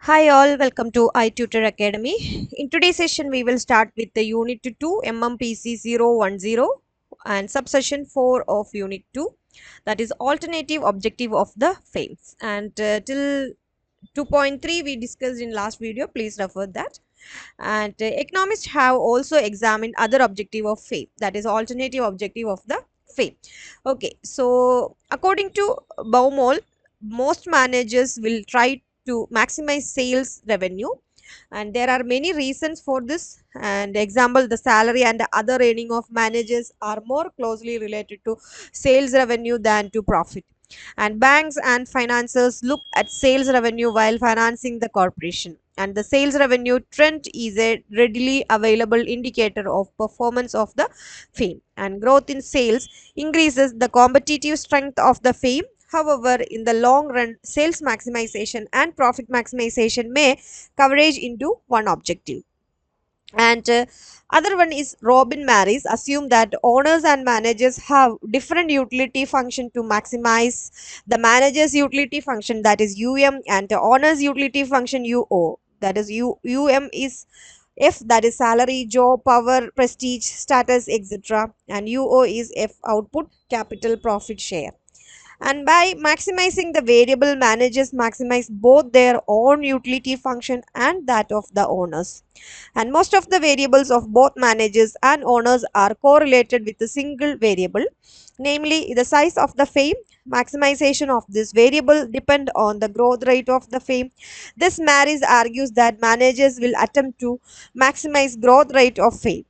Hi all, welcome to i-tutor Academy. In today's session, we will start with the Unit 2 MMPC 010 and subsession 4 of Unit 2, that is alternative objective of the FAMES. And till 2.3 we discussed in last video, please refer that. And economists have also examined other objective of FAME, that is alternative objective of the FAME. Okay, so according to Baumol, most managers will try to maximize sales revenue, and there are many reasons for this. And example, the salary and the other earning of managers are more closely related to sales revenue than to profit, and banks and financiers look at sales revenue while financing the corporation, and the sales revenue trend is a readily available indicator of performance of the firm, and growth in sales increases the competitive strength of the firm. However, in the long run, sales maximization and profit maximization may converge into one objective. And other one is Robin Maris assume that owners and managers have different utility function to maximize the manager's utility function, that is UM, and the owner's utility function UO, that is UM is F, that is salary, job, power, prestige, status, etc., and UO is F, output, capital, profit share. And by maximizing the variable, managers maximize both their own utility function and that of the owners. And most of the variables of both managers and owners are correlated with a single variable, namely the size of the firm. Maximization of this variable depend on the growth rate of the firm. This Maris argues that managers will attempt to maximize growth rate of firm,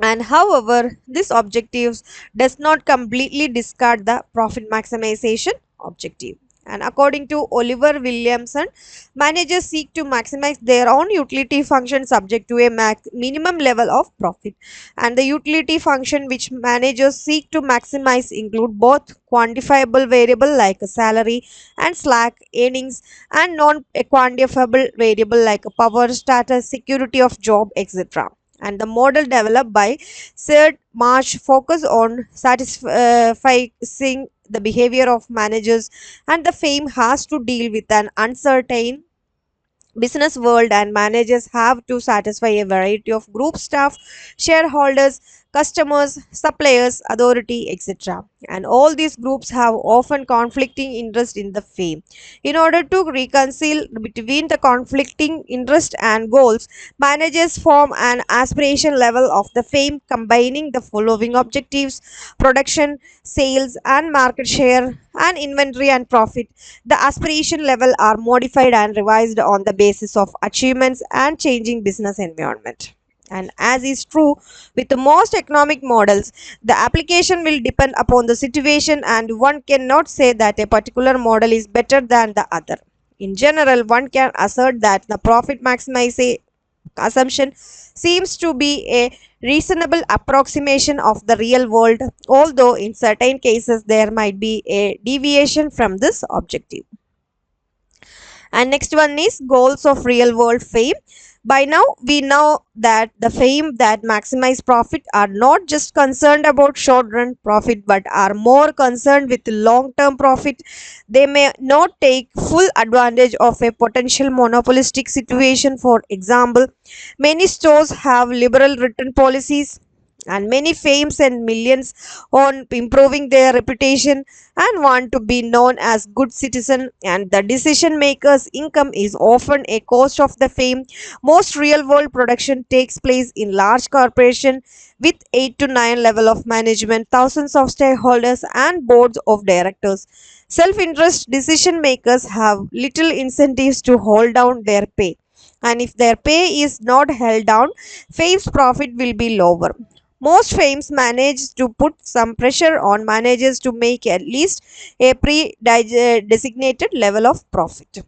and however this objective does not completely discard the profit maximization objective. And according to Oliver Williamson, managers seek to maximize their own utility function subject to a minimum level of profit, and the utility function which managers seek to maximize include both quantifiable variable like a salary and slack earnings, and non quantifiable variable like power, status, security of job, etc. And the model developed by Sir Marsh focus on satisfying the behavior of managers, and the firm has to deal with an uncertain business world, and managers have to satisfy a variety of group staff, shareholders, customers, suppliers, authority, etc. And all these groups have often conflicting interest in the firm. In order to reconcile between the conflicting interest and goals, managers form an aspiration level of the firm combining the following objectives: production, sales, and market share, and inventory and profit. The aspiration level are modified and revised on the basis of achievements and changing business environment. And as is true with the most economic models, the application will depend upon the situation, and one cannot say that a particular model is better than the other. In general, one can assert that the profit maximization assumption seems to be a reasonable approximation of the real world, although in certain cases there might be a deviation from this objective. And next one is goals of real world fame. By now, we know that the fame that maximize profit are not just concerned about short run profit but are more concerned with long term profit. They may not take full advantage of a potential monopolistic situation. For example, many stores have liberal return policies, and many fames and millions on improving their reputation and want to be known as good citizen, and the decision makers income is often a cost of the fame. Most real world production takes place in large corporation with 8 to 9 level of management, thousands of stakeholders, and boards of directors. Self interest decision makers have little incentives to hold down their pay, and if their pay is not held down, fame's profit will be lower. Most firms manage to put some pressure on managers to make at least a pre-designated level of profit.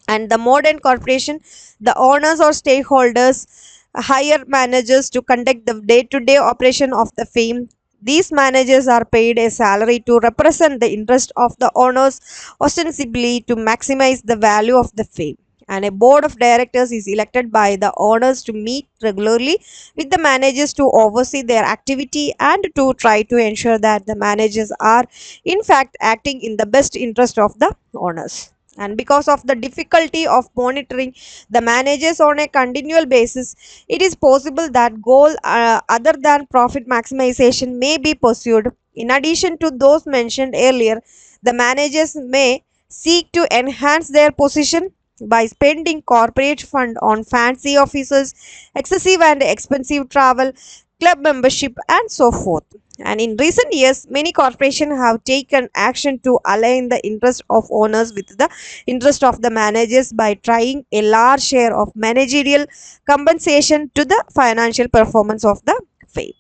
And the modern corporation, the owners or stakeholders hire managers to conduct the day-to-day operation of the firm. These managers are paid a salary to represent the interest of the owners, ostensibly to maximize the value of the firm. And a board of directors is elected by the owners to meet regularly with the managers to oversee their activity and to try to ensure that the managers are in fact acting in the best interest of the owners. And because of the difficulty of monitoring the managers on a continual basis, it is possible that goal other than profit maximization may be pursued. In addition to those mentioned earlier, the managers may seek to enhance their position by spending corporate fund on fancy offices, excessive and expensive travel, club membership, and so forth. And in recent years, many corporations have taken action to align the interest of owners with the interest of the managers by trying a large share of managerial compensation to the financial performance of the firm.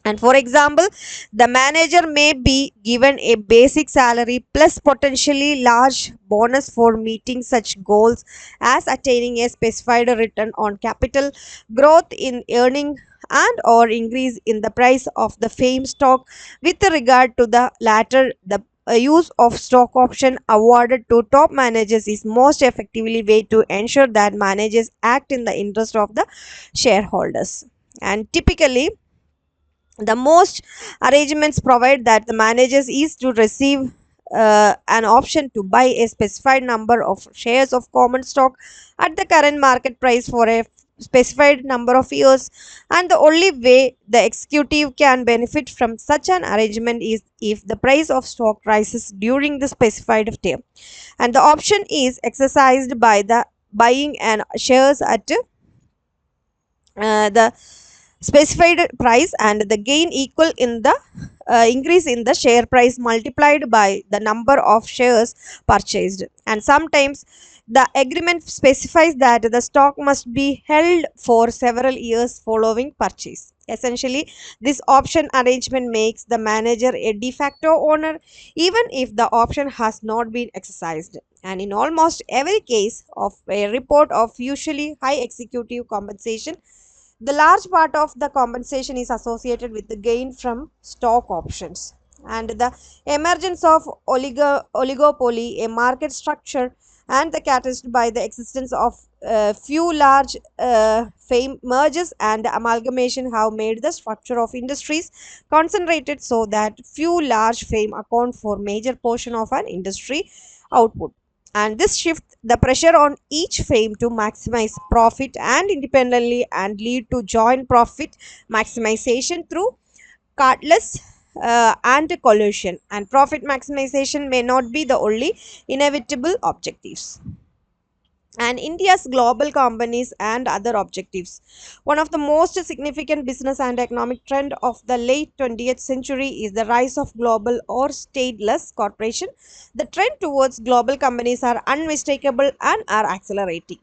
And for example, the manager may be given a basic salary plus potentially large bonus for meeting such goals as attaining a specified return on capital, growth in earning, and or increase in the price of the fame stock. With regard to the latter, the use of stock option awarded to top managers is most effectively way to ensure that managers act in the interest of the shareholders. And typically, the most arrangements provide that the managers is to receive an option to buy a specified number of shares of common stock at the current market price for a specified number of years, and the only way the executive can benefit from such an arrangement is if the price of stock rises during the specified term, and the option is exercised by the buying and shares at the specified price, and the gain equal in the increase in the share price multiplied by the number of shares purchased. And sometimes the agreement specifies that the stock must be held for several years following purchase. Essentially, this option arrangement makes the manager a de facto owner even if the option has not been exercised. And in almost every case of a report of usually high executive compensation, the large part of the compensation is associated with the gain from stock options. And the emergence of oligopoly, a market structure, and the catalyzed by the existence of few large fame mergers and amalgamation have made the structure of industries concentrated so that few large fame account for major portion of an industry output. And this shift the pressure on each firm to maximize profit and independently and lead to joint profit maximization through carteless and collusion. And profit maximization may not be the only inevitable objectives and India's global companies and other objectives. One of the most significant business and economic trend of the late 20th century is the rise of global or stateless corporation. The trend towards global companies are unmistakable and are accelerating.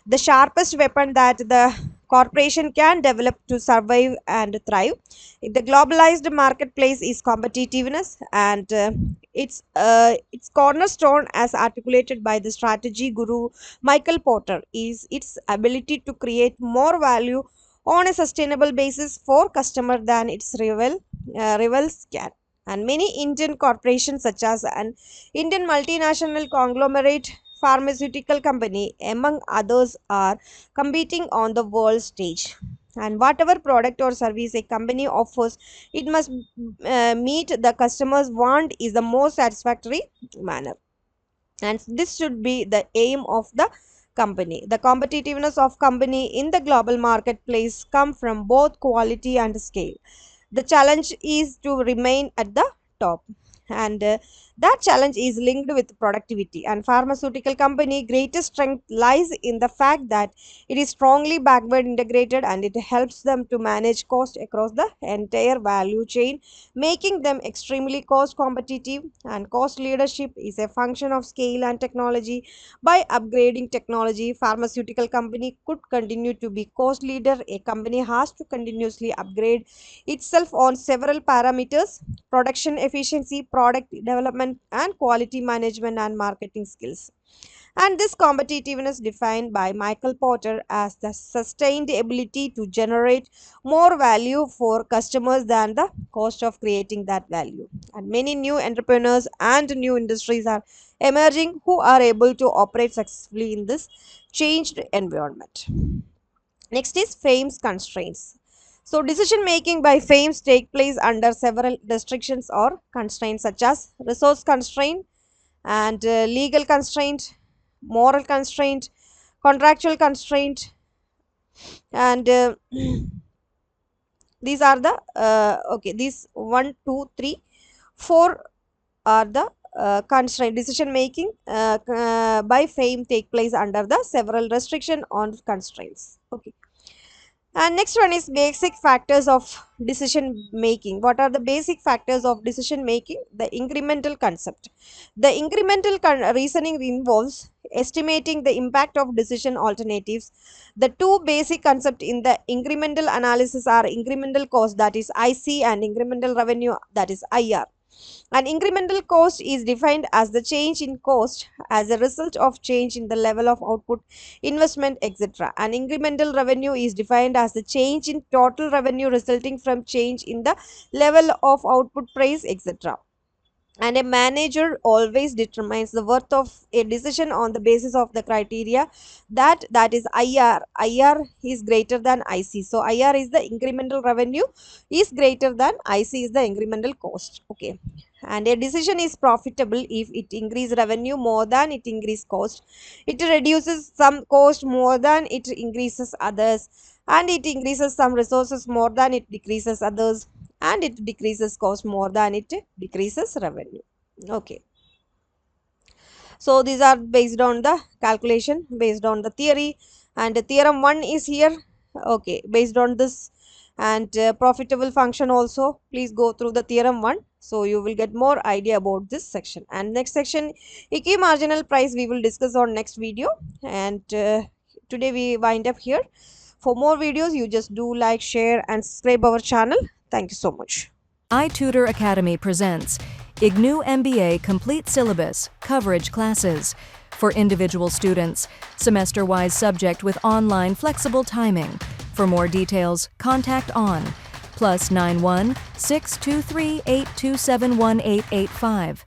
The sharpest weapon that the corporation can develop to survive and thrive in the globalized marketplace is competitiveness, and its cornerstone, as articulated by the strategy guru Michael Porter, is its ability to create more value on a sustainable basis for customer than its rivals can. And many Indian corporations, such as an Indian multinational conglomerate, pharmaceutical company, among others, are competing on the world stage. And whatever product or service a company offers, it must meet the customer's want is the most satisfactory manner, and this should be the aim of the company. The competitiveness of company in the global marketplace come from both quality and scale. The challenge is to remain at the top, and that challenge is linked with productivity. And pharmaceutical company greatest strength lies in the fact that it is strongly backward integrated, and it helps them to manage cost across the entire value chain, making them extremely cost competitive. And cost leadership is a function of scale and technology. By upgrading technology, pharmaceutical company could continue to be cost leader. A company has to continuously upgrade itself on several parameters: production efficiency, product development, and quality management and marketing skills. And this competitiveness defined by Michael Porter as the sustained ability to generate more value for customers than the cost of creating that value. And many new entrepreneurs and new industries are emerging who are able to operate successfully in this changed environment. Next is fame's constraints. So decision making by fames take place under several restrictions or constraints, such as resource constraint, and legal constraint, moral constraint, contractual constraint, and these are the okay, these 1, 2, 3, 4 are the constraint decision making by fame take place under the several restriction on constraints. Okay, and next one is basic factors of decision making. What are the basic factors of decision making? The incremental concept. The incremental reasoning involves estimating the impact of decision alternatives. The two basic concepts in the incremental analysis are incremental cost, that is IC, and incremental revenue, that is IR. An incremental cost is defined as the change in cost as a result of change in the level of output, investment, etc. An incremental revenue is defined as the change in total revenue resulting from change in the level of output, price, etc. And a manager always determines the worth of a decision on the basis of the criteria that is IR is greater than IC. So IR is the incremental revenue is greater than IC is the incremental cost. Okay, and a decision is profitable if it increases revenue more than it increases cost, it reduces some cost more than it increases others, and it increases some resources more than it decreases others, and it decreases cost more than it decreases revenue. Okay, so these are based on the calculation, based on the theory, and theorem 1 is here. Okay, based on this, and profitable function also, please go through the theorem 1, so you will get more idea about this section. And next section, equi marginal price, we will discuss on next video. And today we wind up here. For more videos, you just do like, share, and subscribe our channel. Thank you so much. i-tutor Academy presents IGNOUMBA Complete Syllabus Coverage Classes for individual students, semester-wise subject with online flexible timing. For more details, contact on +91 623 827 1885.